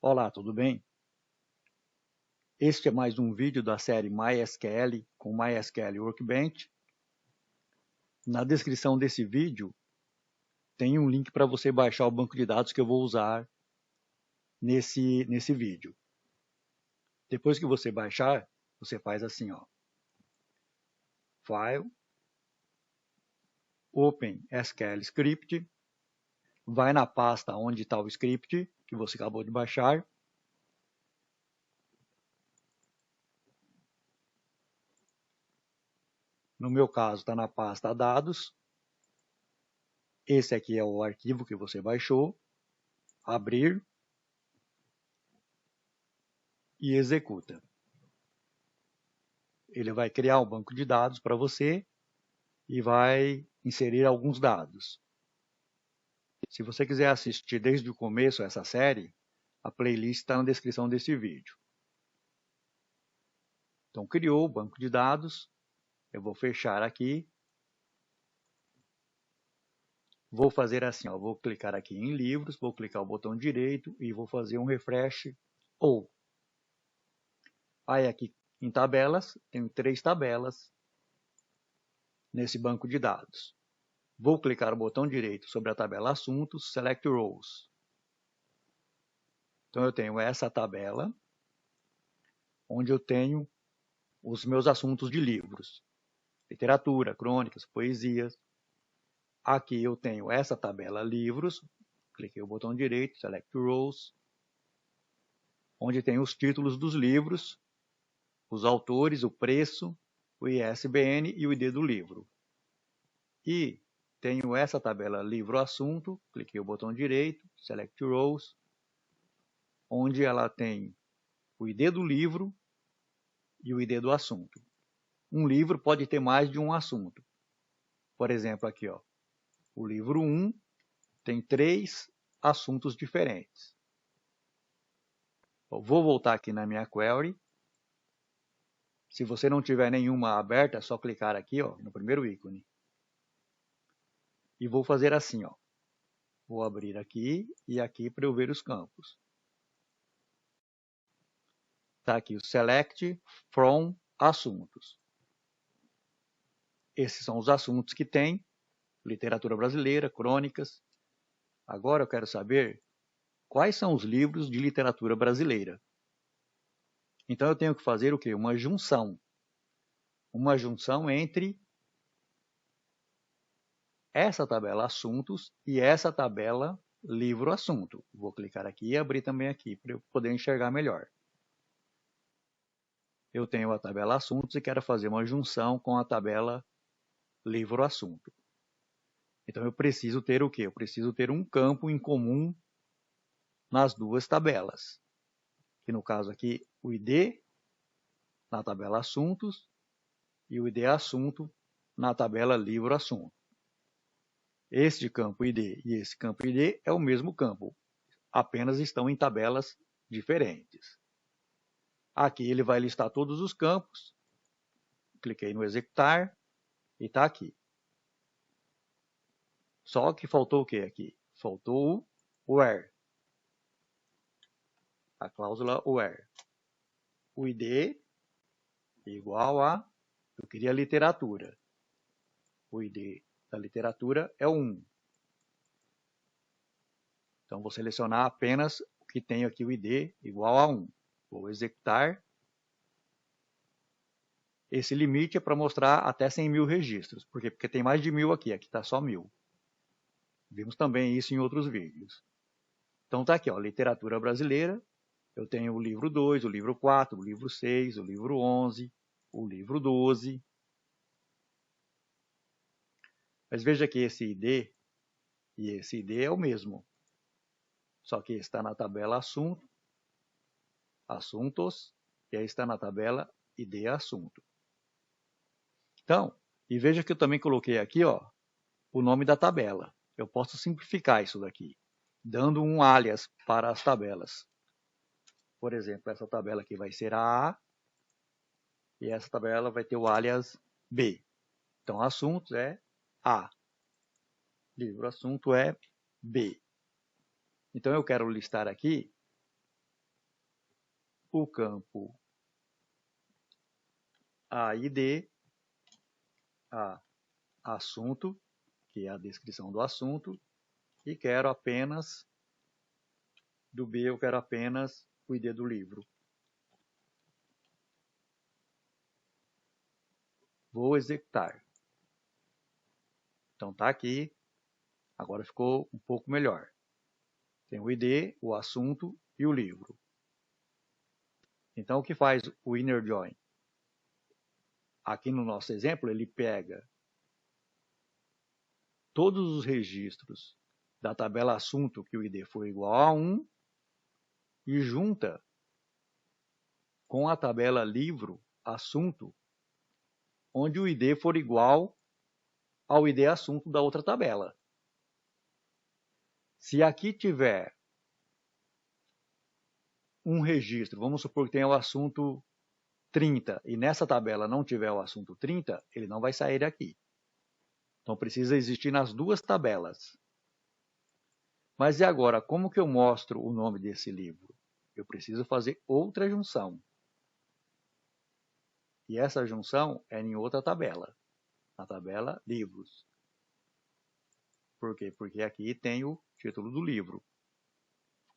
Olá, tudo bem? Este é mais um vídeo da série MySQL com MySQL Workbench. Na descrição desse vídeo tem um link para você baixar o banco de dados que eu vou usar nesse vídeo. Depois que você baixar, você faz assim, ó, File, Open SQL Script, vai na pasta onde está o script que você acabou de baixar. No meu caso, está na pasta Dados. Esse aqui é o arquivo que você baixou. Abrir e executa. Ele vai criar um banco de dados para você e vai inserir alguns dados. Se você quiser assistir desde o começo essa série, a playlist está na descrição desse vídeo. Então, criou o banco de dados. Eu vou fechar aqui. Vou fazer assim, ó, vou clicar aqui em livros, vou clicar o botão direito e vou fazer um refresh ou. Aí aqui em tabelas, tem 3 tabelas nesse banco de dados. Vou clicar o botão direito sobre a tabela Assuntos, Select Rows. Então eu tenho essa tabela, onde eu tenho os meus assuntos de livros. Literatura, crônicas, poesias. Aqui eu tenho essa tabela livros, cliquei o botão direito, Select Rows, onde tem os títulos dos livros, os autores, o preço, o ISBN e o ID do livro. E tenho essa tabela livro-assunto, cliquei o botão direito, Select Rows, onde ela tem o ID do livro e o ID do assunto. Um livro pode ter mais de um assunto. Por exemplo, aqui, ó, o livro 1 tem 3 assuntos diferentes. Eu vou voltar aqui na minha query. Se você não tiver nenhuma aberta, é só clicar aqui, ó, no primeiro ícone. E vou fazer assim, ó. Vou abrir aqui e aqui para eu ver os campos. Está aqui o Select from Assuntos. Esses são os assuntos que tem. Literatura brasileira, crônicas. Agora eu quero saber quais são os livros de literatura brasileira. Então eu tenho que fazer o quê? Uma junção. Uma junção entre essa tabela assuntos e essa tabela livro-assunto. Vou clicar aqui e abrir também aqui para eu poder enxergar melhor. Eu tenho a tabela assuntos e quero fazer uma junção com a tabela livro-assunto. Então eu preciso ter o quê? Eu preciso ter um campo em comum nas duas tabelas. Que no caso aqui, o ID na tabela assuntos e o ID assunto na tabela livro-assunto. Este campo ID e esse campo ID é o mesmo campo, apenas estão em tabelas diferentes. Aqui ele vai listar todos os campos. Cliquei no executar e está aqui. Só que faltou o que aqui? Faltou o where. A cláusula where. O ID igual a, eu queria literatura. O ID da literatura é o 1. Então vou selecionar apenas o que tem aqui o ID igual a 1. Vou executar. Esse limite é para mostrar até 100.000 registros. Por quê? Porque tem mais de 1.000 aqui. Aqui está só 1.000. Vimos também isso em outros vídeos. Então está aqui, ó, literatura brasileira. Eu tenho o livro 2, o livro 4, o livro 6, o livro 11, o livro 12. Mas veja que esse ID e esse ID é o mesmo. Só que está na tabela assunto, assuntos, e aí está na tabela ID assunto. Então, e veja que eu também coloquei aqui, ó, o nome da tabela. Eu posso simplificar isso daqui, dando um alias para as tabelas. Por exemplo, essa tabela aqui vai ser a A, e essa tabela vai ter o alias B. Então, assuntos é A. Livro assunto é B. Então, eu quero listar aqui o campo AID, a assunto, que é a descrição do assunto, e quero apenas, do B eu quero apenas o ID do livro. Vou executar. Então tá aqui, agora ficou um pouco melhor. Tem o ID, o assunto e o livro. Então o que faz o inner join? Aqui no nosso exemplo, ele pega todos os registros da tabela assunto que o ID for igual a 1 e junta com a tabela livro assunto, onde o ID for igual ao ID assunto da outra tabela. Se aqui tiver um registro, vamos supor que tenha o assunto 30, e nessa tabela não tiver o assunto 30, ele não vai sair daqui. Então precisa existir nas duas tabelas. Mas e agora, como que eu mostro o nome desse livro? Eu preciso fazer outra junção. E essa junção é em outra tabela, na tabela livros. Por quê? Porque aqui tem o título do livro.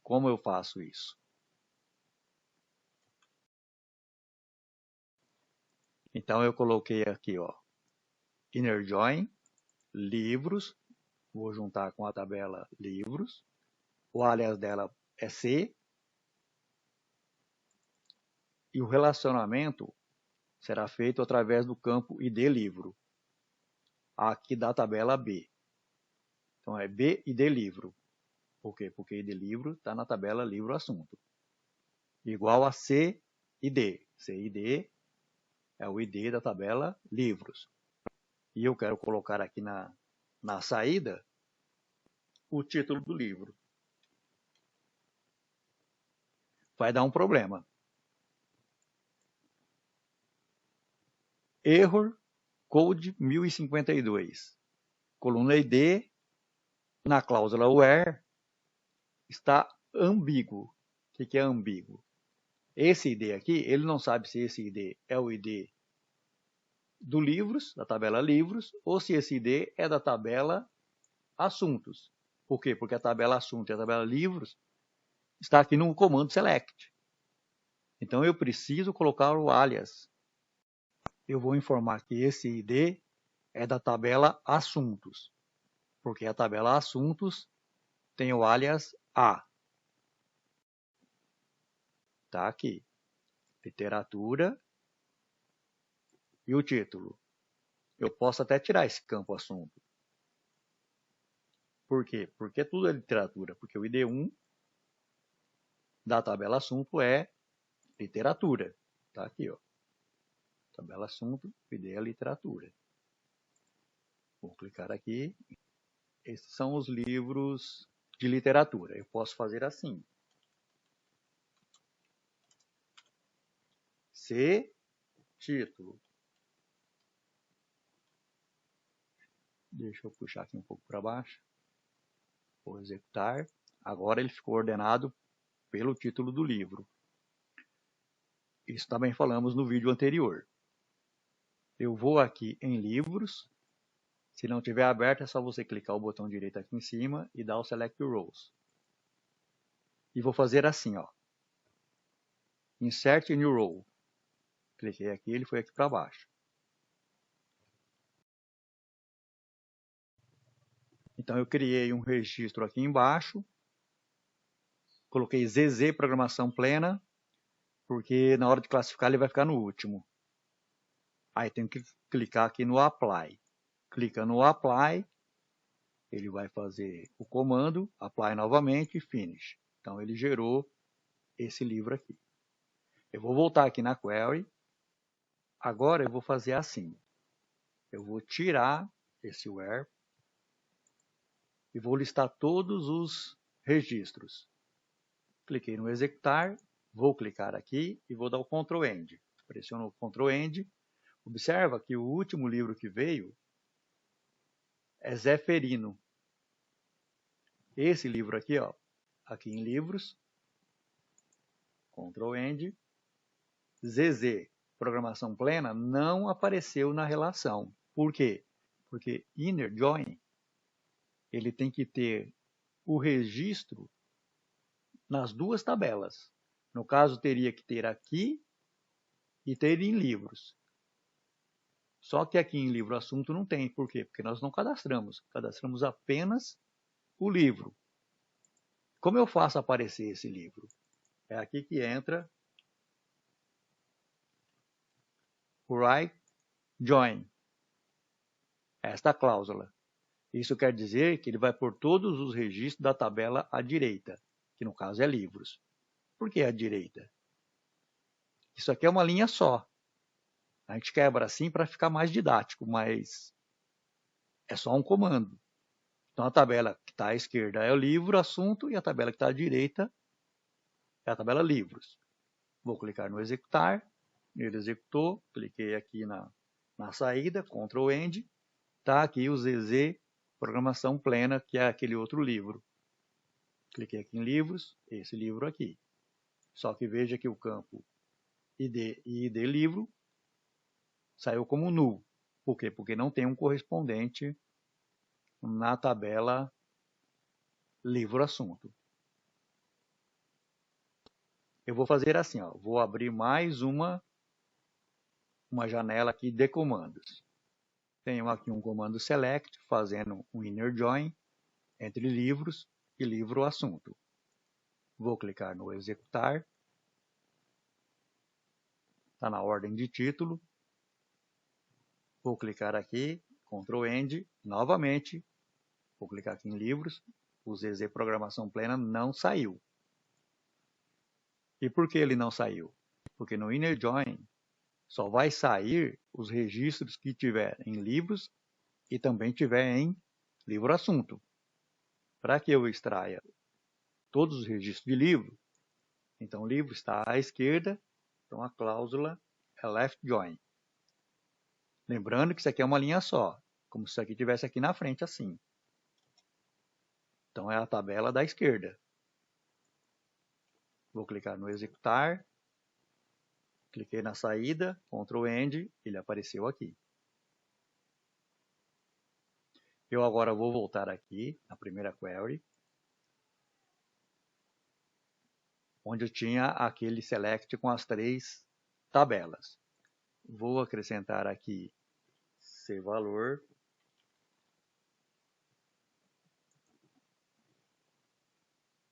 Como eu faço isso? Então eu coloquei aqui, ó, inner join, livros, vou juntar com a tabela livros, o alias dela é C, e o relacionamento será feito através do campo ID livro, aqui da tabela B. Então é B ID livro. Por quê? Porque ID livro está na tabela livro assunto. Igual a C ID. C ID é o ID da tabela livros. E eu quero colocar aqui na saída o título do livro. Vai dar um problema. Error Code 1052. Coluna ID, na cláusula where, está ambíguo. O que é ambíguo? Esse ID aqui, ele não sabe se esse ID é o ID do livros, da tabela livros, ou se esse ID é da tabela assuntos. Por quê? Porque a tabela assunto e a tabela livros está aqui no comando select. Então eu preciso colocar o alias. Eu vou informar que esse ID é da tabela assuntos, porque a tabela assuntos tem o alias A. Está aqui. Literatura e o título. Eu posso até tirar esse campo assunto. Por quê? Porque tudo é literatura. Porque o ID1 da tabela assunto é literatura. Está aqui, ó. Tabela assunto, ID é literatura. Vou clicar aqui. Esses são os livros de literatura. Eu posso fazer assim. C, título. Deixa eu puxar aqui um pouco para baixo. Vou executar. Agora ele ficou ordenado pelo título do livro. Isso também falamos no vídeo anterior. Eu vou aqui em livros. Se não tiver aberto, é só você clicar o botão direito aqui em cima e dar o Select Rows. E vou fazer assim, ó. Insert New Row. Cliquei aqui, ele foi aqui para baixo. Então eu criei um registro aqui embaixo. Coloquei ZZ Programação Plena, porque na hora de classificar ele vai ficar no último. Aí tem que clicar aqui no Apply. Clica no Apply, ele vai fazer o comando, Apply novamente e Finish. Então ele gerou esse livro aqui. Eu vou voltar aqui na Query. Agora eu vou fazer assim. Eu vou tirar esse where e vou listar todos os registros. Cliquei no executar, vou clicar aqui e vou dar o Ctrl End. Pressiono o Ctrl End. Observa que o último livro que veio é Zeferino. Esse livro aqui, ó, aqui em livros, Ctrl End, ZZ, programação plena, não apareceu na relação. Por quê? Porque inner join, ele tem que ter o registro nas duas tabelas. No caso, teria que ter aqui e ter em livros. Só que aqui em livro assunto não tem. Por quê? Porque nós não cadastramos. Cadastramos apenas o livro. Como eu faço aparecer esse livro? É aqui que entra o write join, esta cláusula. Isso quer dizer que ele vai por todos os registros da tabela à direita, que no caso é livros. Por que à direita? Isso aqui é uma linha só. A gente quebra assim para ficar mais didático, mas é só um comando. Então a tabela que está à esquerda é o livro, assunto, e a tabela que está à direita é a tabela livros. Vou clicar no executar, ele executou, cliquei aqui na saída, Ctrl End, está aqui o ZZ Programação Plena, que é aquele outro livro. Cliquei aqui em livros, esse livro aqui. Só que veja que o campo ID e ID livro saiu como null. Por quê? Porque não tem um correspondente na tabela livro assunto. Eu vou fazer assim, ó, vou abrir mais uma janela aqui de comandos. Tenho aqui um comando select fazendo um inner join entre livros e livro assunto. Vou clicar no executar. Está na ordem de título. Vou clicar aqui, Ctrl End, novamente. Vou clicar aqui em livros. O ZZ Programação Plena não saiu. E por que ele não saiu? Porque no inner join só vai sair os registros que tiver em livros e também tiver em livro assunto. Para que eu extraia todos os registros de livro, então o livro está à esquerda, então a cláusula é left join. Lembrando que isso aqui é uma linha só, como se isso aqui estivesse aqui na frente assim. Então é a tabela da esquerda. Vou clicar no executar, cliquei na saída, Ctrl End, ele apareceu aqui. Eu agora vou voltar aqui na primeira query, onde eu tinha aquele select com as 3 tabelas. Vou acrescentar aqui cvalor.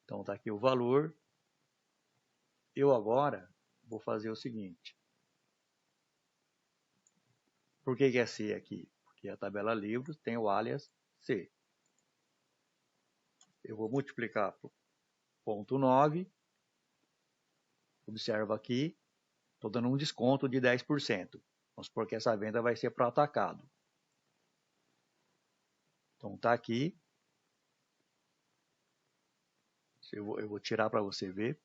Então está aqui o valor. Eu agora vou fazer o seguinte. Por que é C aqui? Porque a tabela livros tem o alias C. Eu vou multiplicar por 0,9. Observa aqui, estou dando um desconto de 10%. Vamos supor que essa venda vai ser para o atacado. Então está aqui. Eu vou tirar para você ver.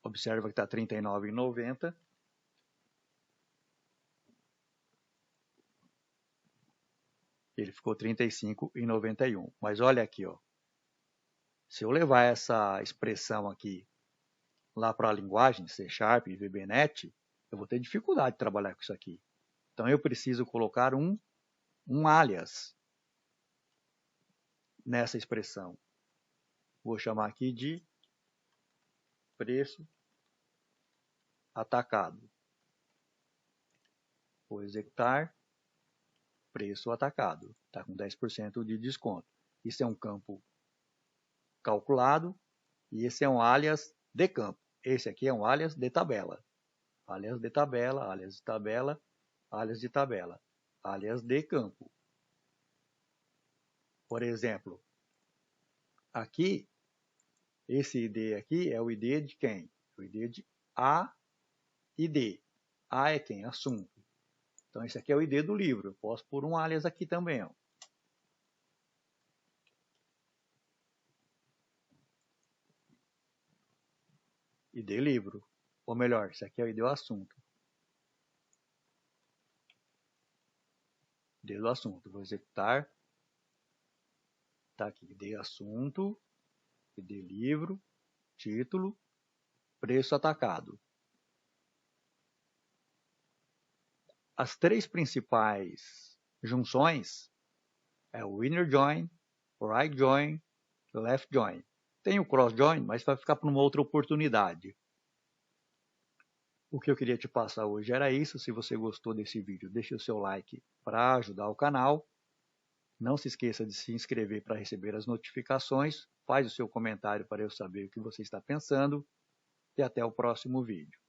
Observa que está R$ 39,90. Ele ficou R$ 35,91. Mas olha aqui, ó. Se eu levar essa expressão aqui lá para a linguagem C# e VBNet, eu vou ter dificuldade de trabalhar com isso aqui. Então eu preciso colocar um alias nessa expressão. Vou chamar aqui de preço atacado. Vou executar preço atacado. Está com 10% de desconto. Isso é um campo calculado e esse é um alias de campo. Esse aqui é um alias de tabela. Alias de tabela, alias de tabela, alias de tabela, alias de campo. Por exemplo, aqui, esse ID aqui é o ID de quem? O ID de A e D. A é quem? Assunto. Então, esse aqui é o ID do livro. Eu posso pôr um alias aqui também. Ó. ID livro. Ou melhor, esse aqui é o ID do assunto. ID do assunto. Vou executar. Está aqui, ID assunto, ID livro, título. preço atacado. As três principais junções é o inner join, right join, left join. Tem o cross join, mas vai ficar para uma outra oportunidade. O que eu queria te passar hoje era isso. Se você gostou desse vídeo, deixe o seu like para ajudar o canal. Não se esqueça de se inscrever para receber as notificações. Faz o seu comentário para eu saber o que você está pensando. E até o próximo vídeo.